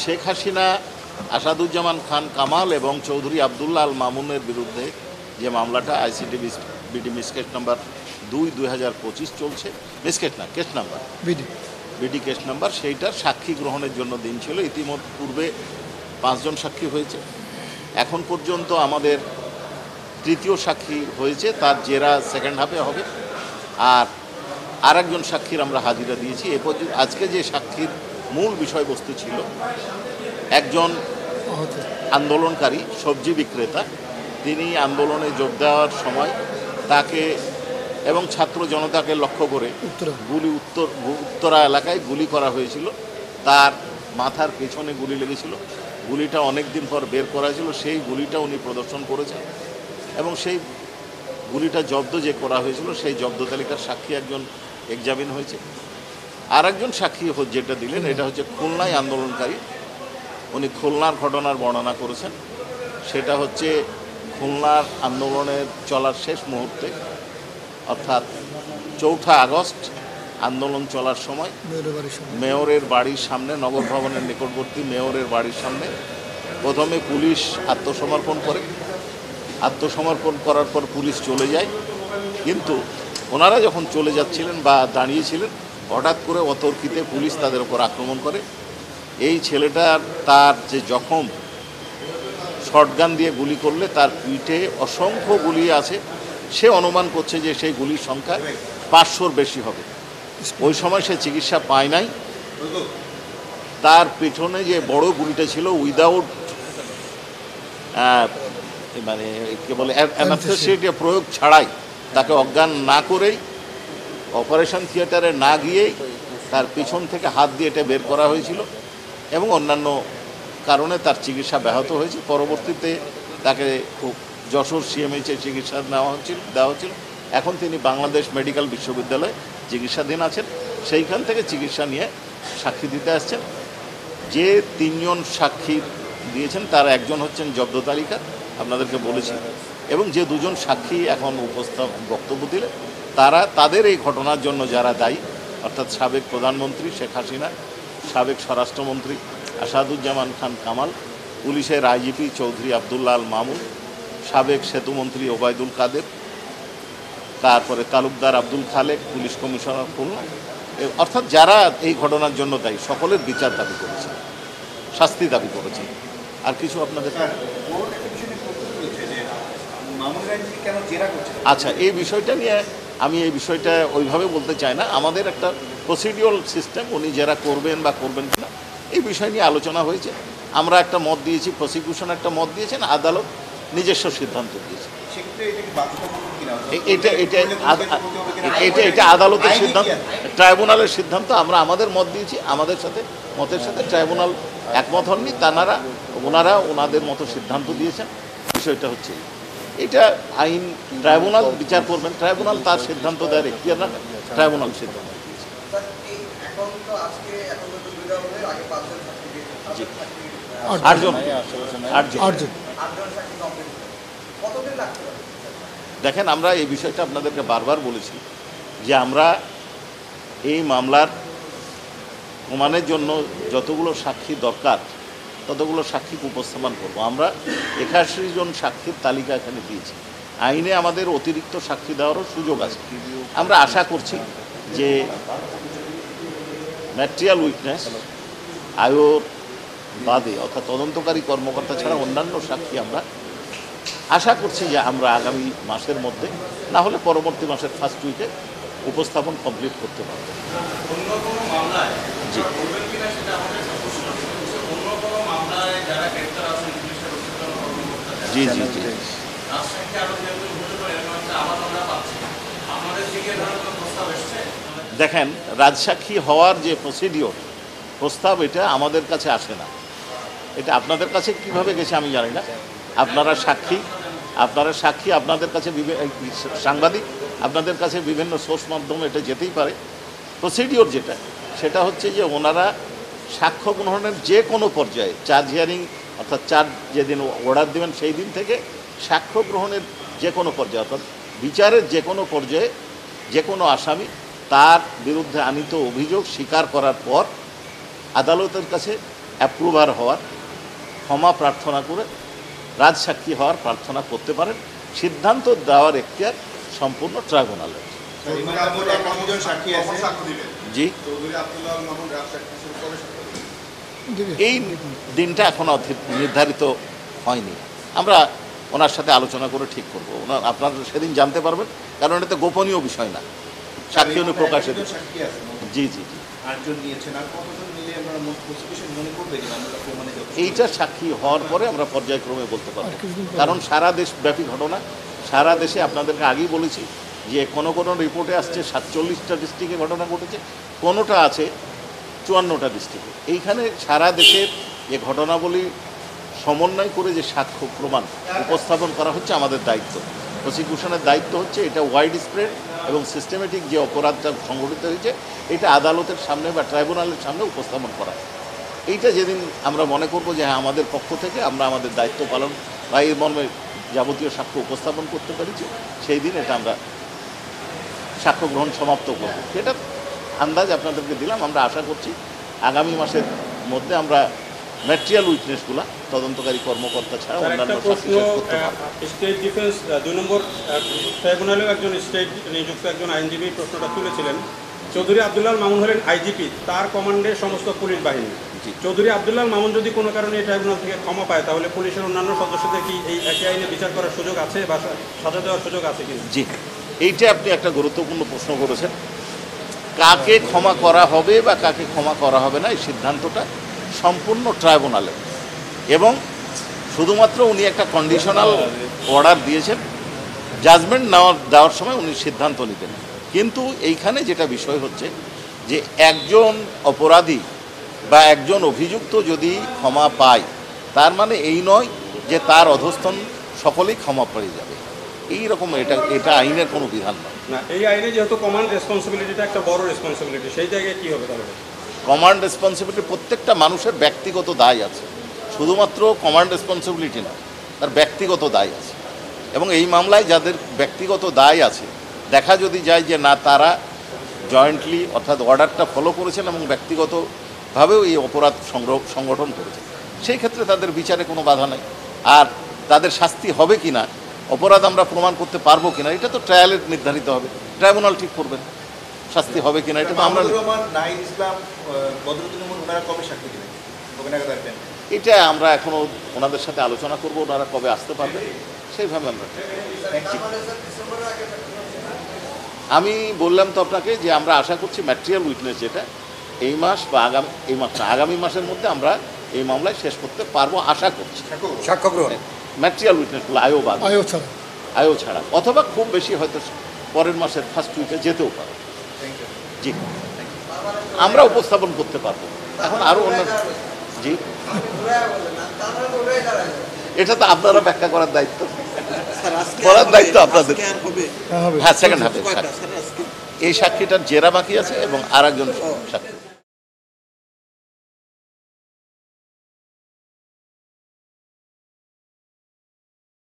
শেখ হাসিনা, আসাদুজ্জামান খান কামাল এবং চৌধুরী আবদুল্লাহ আল মামুনের বিরুদ্ধে যে মামলাটা আইসিটি বিডি মিসকেট নাম্বার ২/২০২৫ চলছে, মিসকেট না, case number BD case number, সেইটার সাক্ষী গ্রহণের জন্য দিন ছিল। ইতিমধ্যে পূর্বে 5 জন সাক্ষী হয়েছে। এখন পর্যন্ত আমাদের তৃতীয় সাক্ষী হয়েছে, তার জেরা সেকেন্ড হাফে হবে। আর একজন সাক্ষীর আমরা হাজিরা দিয়েছি। এ পর্যন্ত আজকে যে সাক্ষীর মূল বিষয়বস্তু ছিল, একজন আন্দোলনকারী সবজি বিক্রেতা, তিনি আন্দোলনে যোগ দেওয়ার সময় তাকে এবং ছাত্র জনতাকে লক্ষ্য করে উত্তরা এলাকায় গুলি করা হয়েছিল। তার মাথার পেছনে গুলি লেগেছিল। গুলিটা অনেক দিন পর বের করা হয়েছিল, সেই গুলিটা উনি প্রদর্শন করেছেন এবং সেই গুলিটা জব্দ যে করা হয়েছিল সেই জব্দ তালিকার সাক্ষী একজন এক্সামিন হয়েছে। আর একজন সাক্ষী যেটা দিলেন, এটা হচ্ছে খুলনায় আন্দোলনকারী। উনি খুলনার ঘটনার বর্ণনা করেছেন। সেটা হচ্ছে খুলনার আন্দোলনের চলার শেষ মুহূর্তে, অর্থাৎ ৪ঠা আগস্ট আন্দোলন চলার সময় মেয়রের বাড়ির সামনে, নগর ভবনের নিকটবর্তী মেয়রের বাড়ির সামনে প্রথমে পুলিশ আত্মসমর্পণ করে। আত্মসমর্পণ করার পর পুলিশ চলে যায়, কিন্তু ওনারা যখন চলে যাচ্ছিলেন বা দাঁড়িয়েছিলেন, হঠাৎ করে অতর্কিতে পুলিশ তাদের ওপর আক্রমণ করে। এই ছেলেটার তার যে জখম, শটগান দিয়ে গুলি করলে তার পিঠে অসংখ্য গুলি আছে। সে অনুমান করছে যে সেই গুলির সংখ্যা 500-র বেশি হবে। ওই সময় সে চিকিৎসা পায় নাই। তার পেছনে যে বড় গুলিটা ছিল, উইদাউট মানে কে বলে অ্যানাস্থেসিয়া প্রয়োগ ছাড়াই, তাকে অজ্ঞান না করেই, অপারেশন থিয়েটারে না গিয়েই তার পিছন থেকে হাত দিয়ে এটা বের করা হয়েছিল এবং অন্যান্য কারণে তার চিকিৎসা ব্যাহত হয়েছে। পরবর্তীতে তাকে খুব যশোর সিএমএইচে চিকিৎসা দেওয়া হচ্ছিল। এখন তিনি বাংলাদেশ মেডিকেল বিশ্ববিদ্যালয়ে চিকিৎসাধীন আছেন। সেইখান থেকে চিকিৎসা নিয়ে সাক্ষী দিতে আসছেন। যে 3 জন সাক্ষী দিয়েছেন তার একজন হচ্ছেন জব্দ তালিকা, আপনাদেরকে বলেছি, এবং যে 2 জন সাক্ষী এখন বক্তব্য দিলে তাদের এই ঘটনার জন্য যারা দায়ী, অর্থাৎ সাবেক প্রধানমন্ত্রী শেখ হাসিনা, সাবেক স্বরাষ্ট্রমন্ত্রী আসাদুজ্জামান খান কামাল, পুলিশের আইজিপি চৌধুরী আবদুল্লাহ আল মামুন, সাবেক সেতুমন্ত্রী ওবায়দুল কাদের, তারপরে তালুকদার আব্দুল খালেক, পুলিশ কমিশনার খুলনা, অর্থাৎ যারা এই ঘটনার জন্য দায়ী, সকলের বিচার দাবি করেছে, শাস্তি দাবি করেছে। আর কিছু আপনাদের আচ্ছা, এই বিষয়টা নিয়ে আমি এই বিষয়টা ওইভাবে বলতে চাই না। আমাদের একটা প্রসিডিউরাল সিস্টেম, উনি জেরা করবেন বা করবেন কিনা এই বিষয় নিয়ে আলোচনা হয়েছে। আমরা একটা মত দিয়েছি, প্রসিকিউশন একটা মত দিয়েছেন, আদালত নিজস্ব সিদ্ধান্ত দিয়েছে। এটা আদালতের সিদ্ধান্ত, ট্রাইব্যুনালের সিদ্ধান্ত। আমরা আমাদের মত দিয়েছি, আমাদের মতের সাথে ট্রাইব্যুনাল একমত হননি। ওনারা ওনাদের মতো সিদ্ধান্ত দিয়েছেন। বিষয়টা হচ্ছে এটা আইন ট্রাইব্যুনাল বিচার করবেন, ট্রাইব্যুনাল তার সিদ্ধান্ত দেয়, এখতিয়ার রাখেন, ট্রাইব্যুনাল সিদ্ধান্ত দিয়েছে। আটজন। দেখেন, আমরা এই বিষয়টা আপনাদেরকে বারবার বলেছি যে আমরা এই মামলার প্রমাণের জন্য যতগুলো সাক্ষী দরকার ততগুলো সাক্ষী উপস্থাপন করব। আমরা 81 জন সাক্ষীর তালিকা এখানে দিয়েছি। আইনে আমাদের অতিরিক্ত সাক্ষী দেওয়ারও সুযোগ আছে। আমরা আশা করছি যে ম্যাটেরিয়াল উইটনেস আয়োর বাদে, অর্থাৎ তদন্তকারী কর্মকর্তা ছাড়া অন্যান্য সাক্ষী আমরা আশা করছি যে আমরা আগামী মাসের মধ্যে, না হলে পরবর্তী মাসের ফার্স্ট উইকে উপস্থাপন কমপ্লিট করতে পারব। জি, জি জি জি দেখেন, রাজসাক্ষী হওয়ার যে প্রস্তাব, এটা আমাদের কাছে আসে না। এটা আপনাদের কাছে কিভাবে গেছে আমি জানি না। আপনারা সাক্ষী, আপনাদের কাছে সাংবাদিক, আপনাদের কাছে বিভিন্ন সোর্স মাধ্যমে এটা যেতেই পারে। প্রসিডিওর সেটা হচ্ছে যে ওনারা সাক্ষ্য গ্রহণের যে কোনো পর্যায়ে, চার্জ হিয়ারিং অর্থাৎ চার্জ যেদিন অর্ডার দেবেন সেই দিন থেকে সাক্ষ্য গ্রহণের যে কোনো পর্যায়ে, অর্থাৎ বিচারের যে কোনো পর্যায়ে যে কোনো আসামি তার বিরুদ্ধে আনিত অভিযোগ স্বীকার করার পর আদালতের কাছে অ্যাপ্রুভার হওয়ার, ক্ষমা প্রার্থনা করে রাজসাক্ষী হওয়ার প্রার্থনা করতে পারেন। সিদ্ধান্ত দেওয়ার এখতিয়ার সম্পূর্ণ ট্রাইব্যুনালের। জি, এই দিনটা এখনো নির্ধারিত হয়নি। আমরা ওনার সাথে আলোচনা করে ঠিক করবো। আপনারা সেদিন জানতে পারবেন, কারণ এটা গোপনীয় বিষয় না, সাক্ষী উনি প্রকাশিত। জি জি জি, এইটা সাক্ষী হওয়ার পরে আমরা পর্যায়ক্রমে বলতে পারবো, কারণ সারা দেশব্যাপী ঘটনা। সারা দেশে আপনাদেরকে আগেই বলেছি যে কোনো কোনো রিপোর্টে আসছে 47টা ডিস্ট্রিক্টে ঘটনা ঘটেছে, কোনোটা আছে 54টা ডিস্ট্রিক্টে। এইখানে সারা দেশের যে ঘটনাবলী সমন্বয় করে যে সাক্ষ্য প্রমাণ উপস্থাপন করা হচ্ছে আমাদের দায়িত্ব। প্রসিকিউশনের দায়িত্ব হচ্ছে এটা ওয়াইড স্প্রেড এবং সিস্টেমেটিক যে অপরাধটা সংঘটিত হয়েছে এটা আদালতের সামনে বা ট্রাইব্যুনালের সামনে উপস্থাপন করা। এইটা যেদিন আমরা মনে করব যে হ্যাঁ আমাদের পক্ষ থেকে আমরা আমাদের দায়িত্ব পালন বা এই মর্মে যাবতীয় সাক্ষ্য উপস্থাপন করতে পেরেছি, সেই দিন এটা আমরা সাক্ষ্য গ্রহণ সমাপ্ত করব। সেটা আন্দাজ আপনাদেরকে দিলাম। আমরা আশা করছি আগামী মাসের মধ্যে আমরা ম্যাটেরিয়াল উইটনেসগুলো তদন্তকারী কর্মকর্তা ছাড়া অন্যান্য স্টেট ডিফেন্স 2 নম্বর ট্রাইব্যুনালেও একজন স্টেট নিযুক্ত একজন আইনজীবী প্রশ্নটা তুলেছিলেন। চৌধুরী আব্দুল্লাহ মামুন হলেন আইজিপি, তার কমান্ডে সমস্ত পুলিশ বাহিনী। চৌধুরী আব্দুল্লাহ মামুন যদি কোনো কারণে এই ট্রাইব্যুনাল থেকে ক্ষমা পায়, তাহলে পুলিশের অন্যান্য সদস্যদের কি এই একই আইনে বিচার করার সুযোগ আছে বা সাজা দেওয়ার সুযোগ আছে কিনা? জি, এইটা আপনি একটা গুরুত্বপূর্ণ প্রশ্ন করেছেন। কাকে ক্ষমা করা হবে বা কাকে ক্ষমা করা হবে না এই সিদ্ধান্তটা সম্পূর্ণ ট্রাইব্যুনালের, এবং শুধুমাত্র উনি একটা কন্ডিশনাল অর্ডার দিয়েছেন, জাজমেন্ট দেওয়ার সময় উনি সিদ্ধান্ত নিতেন। কিন্তু এইখানে যেটা বিষয় হচ্ছে যে একজন অপরাধী বা একজন অভিযুক্ত যদি ক্ষমা পায়, তার মানে এই নয় যে তার অধস্তন সকলেই ক্ষমা পেয়ে যাবে, এইরকম এটা আইনের কোনো বিধান নয়। না, এই আইনে যেহেতু কমান্ড রেসপন্সিবিলিটিটা একটা বড় রেসপন্সিবিলিটি, সেই জায়গায় কী হবে তাহলে? কমান্ড রেসপন্সিবিলিটি প্রত্যেকটা মানুষের ব্যক্তিগত দায় আছে, শুধুমাত্র কমান্ড রেসপন্সিবিলিটি না, তার ব্যক্তিগত দায় আছে। এবং এই মামলায় যাদের ব্যক্তিগত দায় আছে, দেখা যদি যায় যে না তারা জয়েন্টলি অর্থাৎ অর্ডারটা ফলো করেছেন এবং ব্যক্তিগতভাবেও এই অপরাধ সংগঠন করেছে, সেই ক্ষেত্রে তাদের বিচারে কোনো বাধা নেই। আর তাদের শাস্তি হবে কি না, অপরাধ আমরা প্রমাণ করতে পারবো কিনা, এটা তো ট্রায়ালে নির্ধারিত হবে, ট্রাইব্যুনাল ঠিক করবেন শাস্তি হবে কিনা। এটা তো আমরা এটা আমরা এখনো ওনাদের সাথে আলোচনা করবো, ওনারা কবে আসতে পারবে সেইভাবে আমরা। আমি বললাম তো আপনাকে যে আমরা আশা করছি ম্যাটেরিয়াল উইটনেস যেটা এই মাস বা আগামী মাসের মধ্যে আমরা এই মামলায় শেষ করতে পারবো আশা করছি। সাক্ষ্য গ্রহণ ম্যাটেরিয়াল উইটনেসগুলো আয়ও ছাড়া অথবা খুব বেশি হয়তো পরের মাসের ফার্স্ট উইকে যেতেও পারে। জি, আমরা উপস্থাপন করতে পারবো। এখন আরও অন্য জি, এটা তো আপনারা ব্যাখ্যা করার দায়িত্ব, আপনাদের। হ্যাঁ, সেকেন্ড হাফে এই সাক্ষীটার জেরা বাকি আছে এবং আর একজন সাক্ষী।